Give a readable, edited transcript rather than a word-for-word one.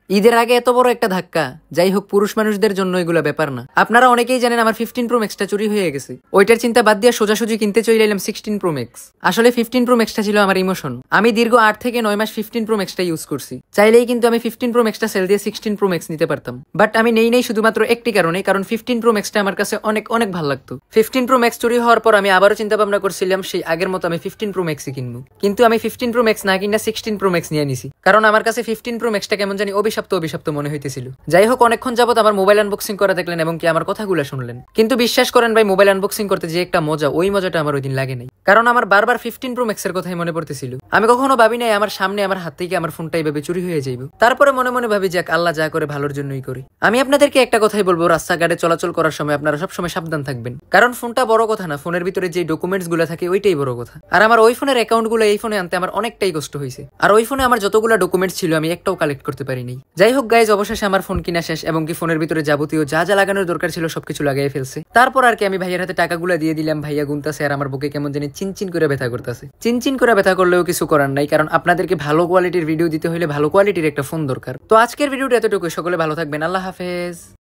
ঈদের আগে এত বড় একটা ধাক্কা। যাই হোক, পুরুষ মানুষদের জন্য এগুলো ব্যাপার না। আপনারা অনেকেই জানেন আমার 15 প্রো ম্যাক্সটা চুরি হয়ে গেছে। ওইটার চিন্তা বাদ দিয়ে সোজাসুজি কিনতে চলে এলাম 16 প্রো ম্যাক্স। আসলে 15 প্রো ম্যাক্সটা ছিল আমার ইমোশন। আমি দীর্ঘ 8 থেকে 9 মাস 15 প্রো ম্যাক্সটা ইউজ করছি। চাইলেই কিন্তু আমি 15 প্রো ম্যাক্সটা সেল দিয়ে 16 প্রো ম্যাক্স নিতে পারতাম, বাট আমি নেই শুধুমাত্র একটি কারণে, কারণ 15 প্রো ম্যাক্সটা আমার কাছে অনেক অনেক ভালো লাগতো। 15 প্রো ম্যাক্স চুরি হওয়ার পর আমি আবারও চিন্তা ভাবনা করছিলাম সেই আগের মতো আমি 15 প্রো ম্যাক্সই কিনবো, কিন্তু আমি 15 প্রো ম্যাক্স না কিনা 16 প্রো ম্যাক্স নিয়ে নিছি, কারণ আমার কাছে 15 প্রো ম্যাক্সটা কেমন জানি অভিশপ্ত মনে হইতেছিল। যাই হোক, অনেকক্ষণ যাবত আমার মোবাইল আনবক্সিং করা দেখলেন এবং কি আমার কথাগুলো শুনলেন, কিন্তু বিশ্বাস করেন ভাই, মোবাইল আনবক্সিং করতে যে একটা মজা, ওই মজাটা আমার ওই দিন লাগে নাই। কারণ আমার বারবার 15 প্রো ম্যাক্সের কথাই মনে পড়তেছিল। আমি কখনো ভাবি নাই আমার সামনে আমার হাত থেকে আমার ফোনটা এইভাবে চুরি হয়ে যাইব। তারপরে মনে মনে ভাবি যাক, আল্লাহ যা করে ভালোর জন্যই করি। আমি আপনাদেরকে একটা কথাই বলবো, রাস্তাঘাটে চলাচল করার সময় আপনারা সবসময় সাবধান থাকবেন, কারণ ফোনটা বড় কথা না, ফোনের ভিতরে যে ডকুমেন্টস গুলো থাকে ওইটাই বড় কথা। আর আমার ওই ফোনের অ্যাকাউন্ট গুলো এই ফোনে আনতে আমার অনেকটাই কষ্ট হয়েছে, আর ওই ফোনে আমার যতগুলো ডকুমেন্টস ছিল আমি একটাও কালেক্ট করতে পারিনি। যাই হোক গাইজ, অবশেষে আমার ফোন কিনা শেষ এবং কি ফোনের ভিতরে যাবতীয় যা যা লাগানোর দরকার ছিল সবকিছু লাগাই ফেলছে। তারপর আর কি আমি ভাইয়ের হাতে টাকাগুলো দিয়ে দিলাম। ভাইয়া গুনতাছে আর আমার বুকে কেমন জানি চিনচিন করে ব্যথা করতেছে। চিনচিন করে ব্যথা করলেও কিছু করার নাই, কারণ আপনাদেরকে ভালো কোয়ালিটির ভিডিও দিতে হলে ভালো কোয়ালিটির একটা ফোন দরকার। তো আজকের ভিডিওটা এতটুকু। সকলে ভালো থাকবেন। আল্লাহ হাফেজ।